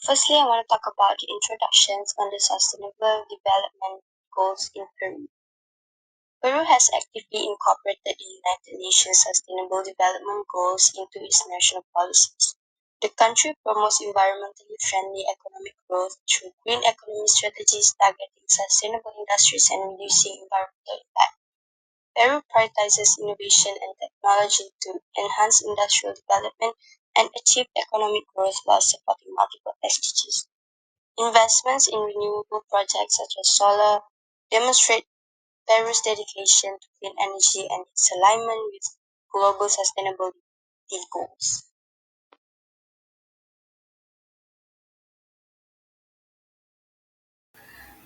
Firstly, I want to talk about the introductions on the Sustainable Development Goals in Peru. Peru has actively incorporated the United Nations Sustainable Development Goals into its national policies. The country promotes environmentally friendly economic growth through green economy strategies targeting sustainable industries and reducing environmental impact. Peru prioritizes innovation and technology to enhance industrial development and achieve economic growth while supporting multiple SDGs. Investments in renewable projects such as solar demonstrate Peru's dedication to clean energy and its alignment with global sustainability goals.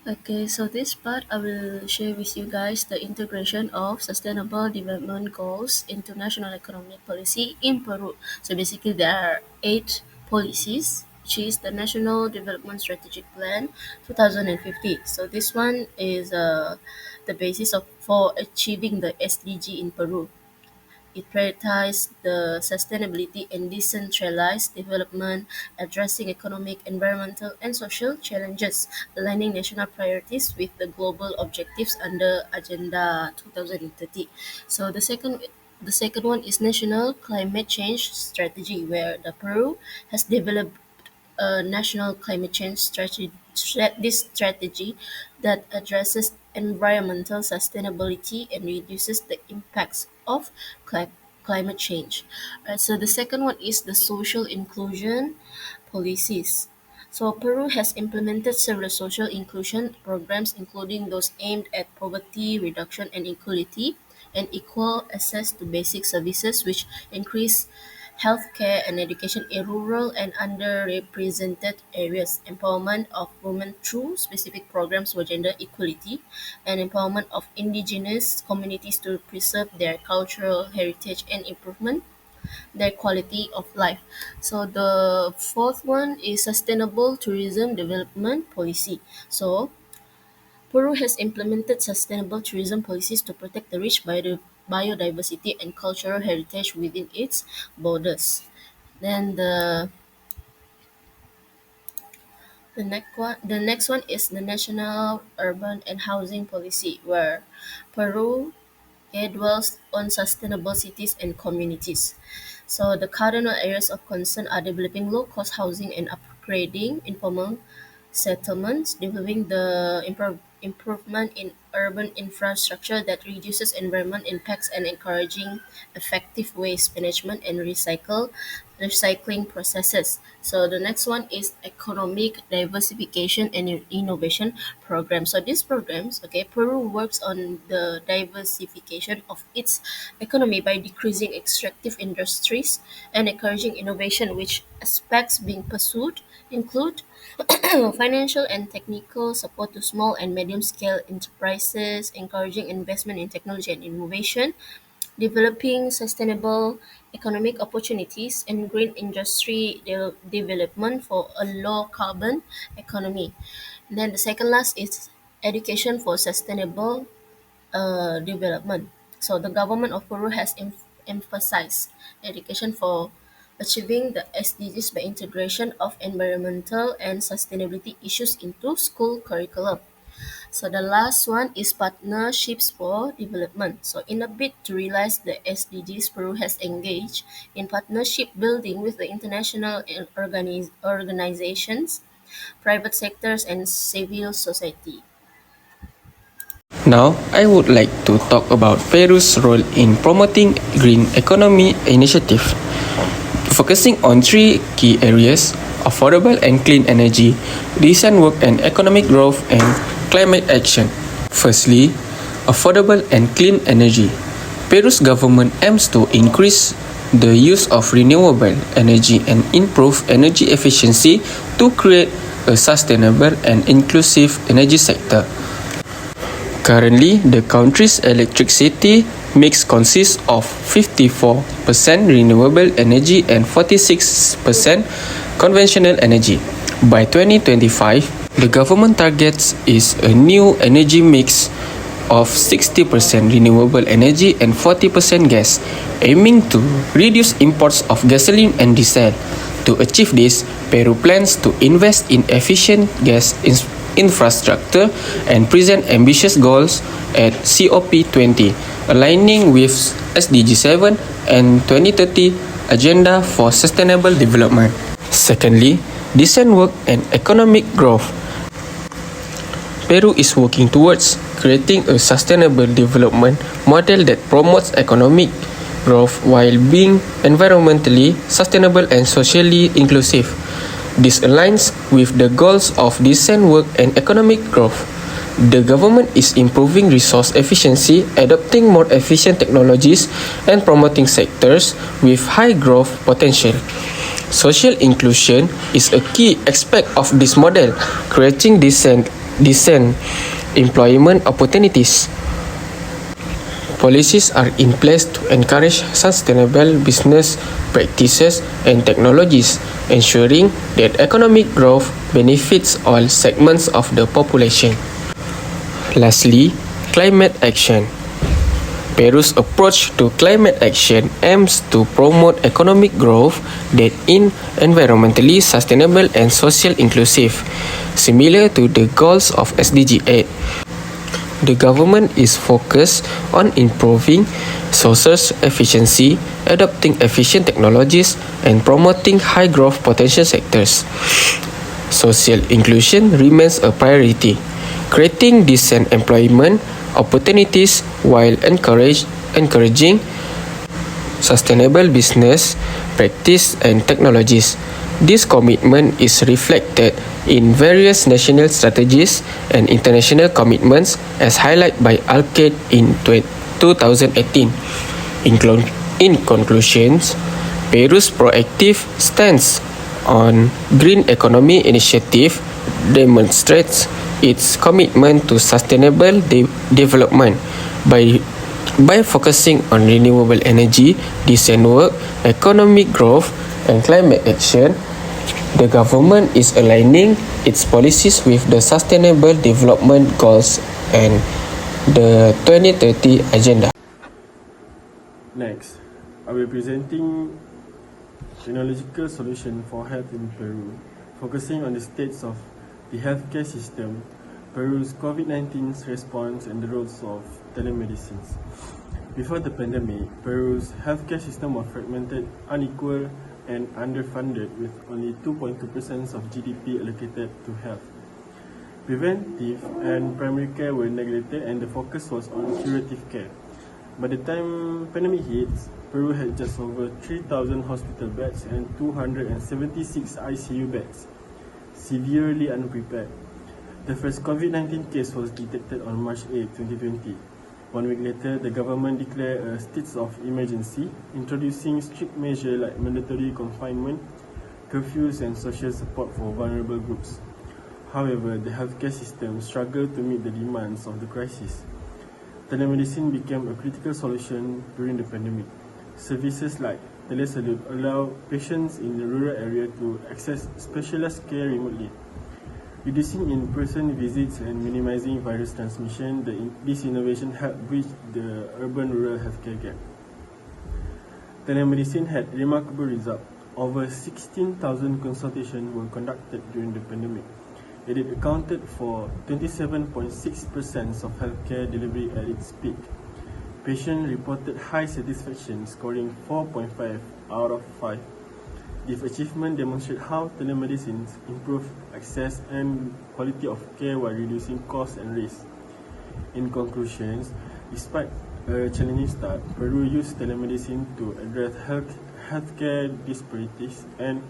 Okay, so this part I will share with you guys the integration of sustainable development goals into national economic policy in Peru. So basically there are eight policies, which is the National Development Strategic Plan 2050. So this one is the basis of for achieving the SDG in Peru. It prioritized the sustainability and decentralized development, addressing economic, environmental, and social challenges, aligning national priorities with the global objectives under Agenda 2030. So the second one is National Climate Change Strategy, where the Peru has developed a national climate change strategy. This strategy that addresses environmental sustainability and reduces the impacts of climate change. So the second one is the social inclusion policies. So Peru has implemented several social inclusion programs, including those aimed at poverty reduction and equality, and equal access to basic services, which increase healthcare and education in rural and underrepresented areas, empowerment of women through specific programs for gender equality, and empowerment of indigenous communities to preserve their cultural heritage and improvement their quality of life. So the fourth one is sustainable tourism development policy. So Peru has implemented sustainable tourism policies to protect the rich biodiversity and cultural heritage within its borders. Then the next one is the National Urban and Housing Policy, where Peru dwells on sustainable cities and communities. So the cardinal areas of concern are developing low-cost housing and upgrading informal settlements, developing the improvement in urban infrastructure that reduces environment impacts, and encouraging effective waste management and recycling processes. So the next one is economic diversification and innovation program. So these programs, okay, Peru works on the diversification of its economy by decreasing extractive industries and encouraging innovation, which aspects being pursued include financial and technical support to small and medium scale enterprises, encouraging investment in technology and innovation, developing sustainable economic opportunities, and green industry development for a low carbon economy. Then the second last is education for sustainable development. So the government of Peru has emphasized education for achieving the SDGs by integration of environmental and sustainability issues into school curriculum. So the last one is partnerships for development. So in a bid to realize the SDGs, Peru has engaged in partnership building with the international and organizations, private sectors, and civil society. Now, I would like to talk about Peru's role in promoting green economy initiative, focusing on three key areas: affordable and clean energy, decent work and economic growth, and climate action. Firstly, affordable and clean energy. Peru's government aims to increase the use of renewable energy and improve energy efficiency to create a sustainable and inclusive energy sector. Currently, the country's electricity mix consists of 54% renewable energy and 46% conventional energy. By 2025, the government targets is a new energy mix of 60% renewable energy and 40% gas, aiming to reduce imports of gasoline and diesel. To achieve this, Peru plans to invest in efficient gas infrastructure and present ambitious goals at COP20, aligning with SDG 7 and 2030 Agenda for Sustainable Development. Secondly, decent work and economic growth. Peru is working towards creating a sustainable development model that promotes economic growth while being environmentally sustainable and socially inclusive. This aligns with the goals of decent work and economic growth. The government is improving resource efficiency, adopting more efficient technologies, and promoting sectors with high growth potential. Social inclusion is a key aspect of this model, creating decent employment opportunities. Policies are in place to encourage sustainable business practices and technologies, ensuring that economic growth benefits all segments of the population. Lastly, climate action. Peru's approach to climate action aims to promote economic growth that is environmentally sustainable and social inclusive, similar to the goals of SDG 8. The government is focused on improving resource efficiency, adopting efficient technologies, and promoting high growth potential sectors. Social inclusion remains a priority, creating decent employment opportunities while encouraging sustainable business practice and technologies. This commitment is reflected in various national strategies and international commitments as highlighted by ALCAID in 2018. In conclusions, Peru's proactive stance on green economy initiative demonstrates its commitment to sustainable development by focusing on renewable energy, decent work, economic growth, and climate action. The government is aligning its policies with the Sustainable Development Goals and the 2030 Agenda. Next, I will be presenting technological solution for health in Peru, focusing on the states of the healthcare system, Peru's COVID-19 response, and the roles of telemedicine. Before the pandemic, Peru's healthcare system was fragmented, unequal, and underfunded, with only 2.2% of GDP allocated to health. Preventive and primary care were neglected, and the focus was on curative care. By the time pandemic hits, Peru had just over 3,000 hospital beds and 276 ICU beds, severely unprepared. The first COVID-19 case was detected on March 8, 2020. 1 week later, the government declared a state of emergency, introducing strict measures like mandatory confinement, curfews, and social support for vulnerable groups. However, the healthcare system struggled to meet the demands of the crisis. Telemedicine became a critical solution during the pandemic. Services like telesalute allow patients in the rural area to access specialized care remotely. Reducing in-person visits and minimizing virus transmission, this innovation helped bridge the urban-rural healthcare gap. Telemedicine had remarkable results. Over 16,000 consultations were conducted during the pandemic. It accounted for 27.6% of healthcare delivery at its peak. Patients reported high satisfaction, scoring 4.5 out of 5. This achievement demonstrates how telemedicine improves access and quality of care while reducing costs and risk. In conclusion, despite a challenging start, Peru used telemedicine to address healthcare disparities and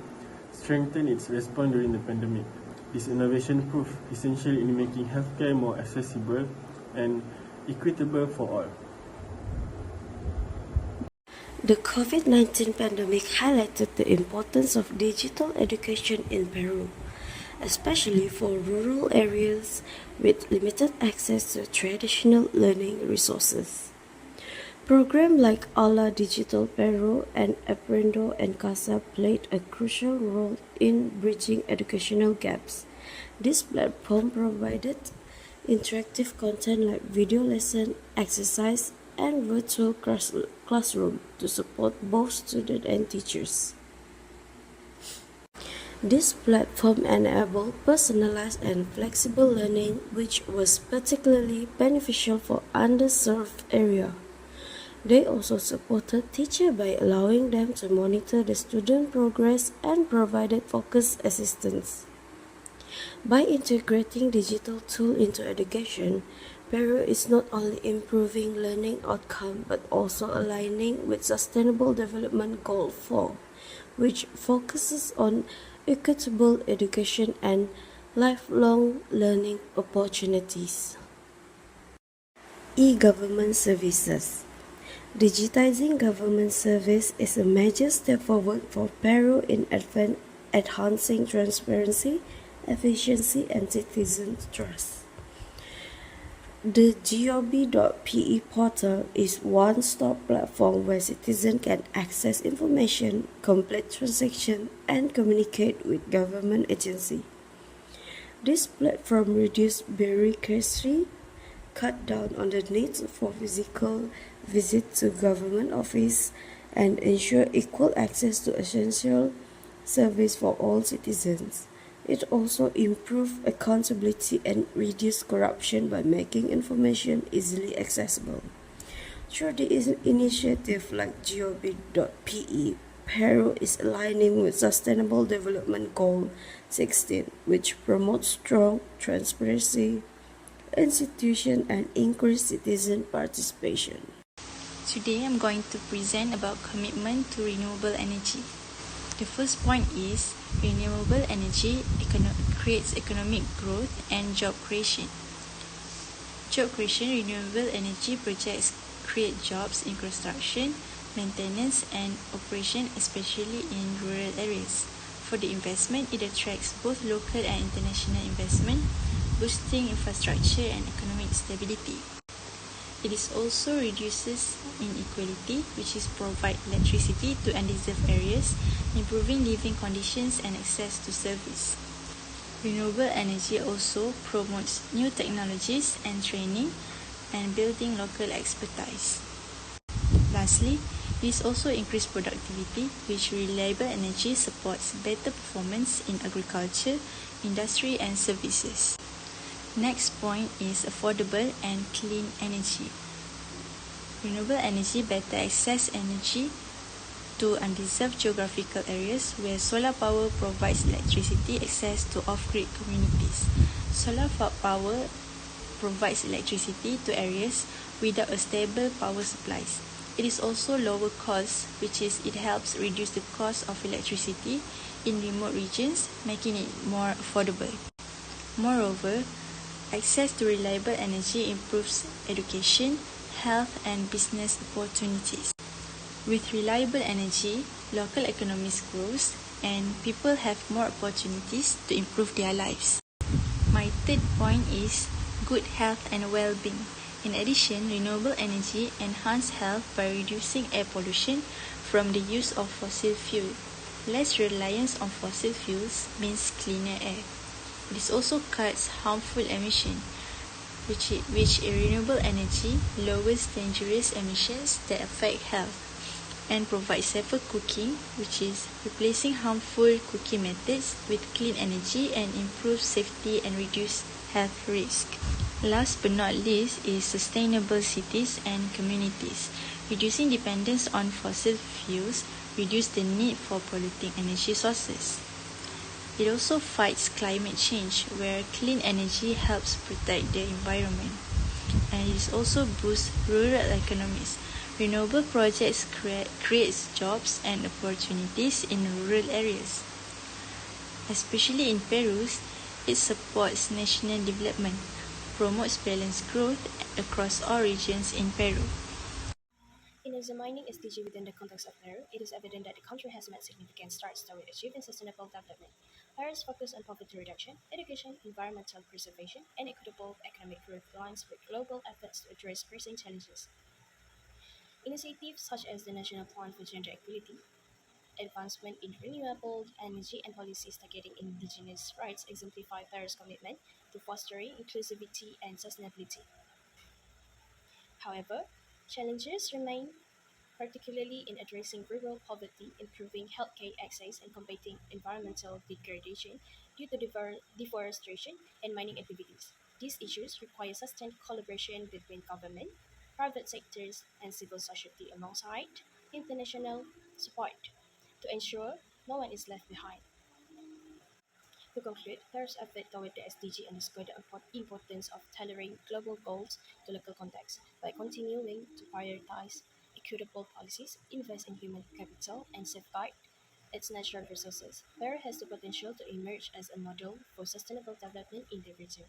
strengthen its response during the pandemic. This innovation proved essential in making healthcare more accessible and equitable for all. The COVID-19 pandemic highlighted the importance of digital education in Peru, especially for rural areas with limited access to traditional learning resources. Programs like Ala Digital Peru and Aprendo and Casa played a crucial role in bridging educational gaps. This platform provided interactive content like video lesson, exercise, and virtual classroom to support both students and teachers. This platform enabled personalized and flexible learning, which was particularly beneficial for underserved areas. They also supported teachers by allowing them to monitor the student progress and provided focused assistance. By integrating digital tools into education, Peru is not only improving learning outcome but also aligning with Sustainable Development Goal 4, which focuses on equitable education and lifelong learning opportunities. E-government services. Digitizing government service is a major step forward for Peru in enhancing transparency, efficiency, and citizen trust. The gob.pe portal is one-stop platform where citizens can access information, complete transactions, and communicate with government agencies. This platform reduces bureaucracy, cut down on the need for physical visit to government office, and ensure equal access to essential service for all citizens. It also improves accountability and reduces corruption by making information easily accessible. Through the initiative like gob.pe, Peru is aligning with Sustainable Development Goal 16, which promotes strong transparency, institution, and increased citizen participation. Today I'm going to present about commitment to renewable energy. The first point is renewable energy creates economic growth and job creation. Job creation, renewable energy projects create jobs in construction, maintenance, and operation, especially in rural areas. For the investment, it attracts both local and international investment, boosting infrastructure and economic stability. It is also reduces inequality, which is provide electricity to undeserved areas, improving living conditions and access to service. Renewable energy also promotes new technologies and training and building local expertise. Lastly, it also increased productivity, which reliable energy supports better performance in agriculture, industry, and services. Next point is affordable and clean energy. Renewable energy better access energy to undeserved geographical areas where solar power provides electricity access to off-grid communities. Solar power provides electricity to areas without a stable power supplies. It is also lower cost, which is it helps reduce the cost of electricity in remote regions, making it more affordable. Moreover, access to reliable energy improves education, health, and business opportunities. With reliable energy, local economies grows and people have more opportunities to improve their lives. My third point is good health and well-being. In addition, renewable energy enhances health by reducing air pollution from the use of fossil fuel. Less reliance on fossil fuels means cleaner air. This also cuts harmful emission, which renewable energy lowers dangerous emissions that affect health and provides safer cooking, which is replacing harmful cooking methods with clean energy and improves safety and reduce health risk. Last but not least is sustainable cities and communities. Reducing dependence on fossil fuels reduce the need for polluting energy sources. It also fights climate change, where clean energy helps protect the environment. And it also boosts rural economies. Renewable projects creates jobs and opportunities in rural areas. Especially in Peru, it supports national development, promotes balanced growth across all regions in Peru. In examining SDG within the context of Peru, it is evident that the country has made significant strides toward achieving sustainable development. Peru's focus on poverty reduction, education, environmental preservation, and equitable economic growth aligns with global efforts to address pressing challenges. Initiatives such as the National Plan for Gender Equality, advancement in renewable energy, and policies targeting indigenous rights exemplify Peru's commitment to fostering inclusivity and sustainability. However, challenges remain particularly in addressing rural poverty, improving healthcare access, and combating environmental degradation due to deforestation and mining activities. These issues require sustained collaboration between government, private sectors, and civil society alongside international support to ensure no one is left behind. To conclude, Paris effort toward the SDG underscore the importance of tailoring global goals to local contexts by continuing to prioritize equitable policies, invest in human capital, and safeguard its natural resources. Paris has the potential to emerge as a model for sustainable development in the region.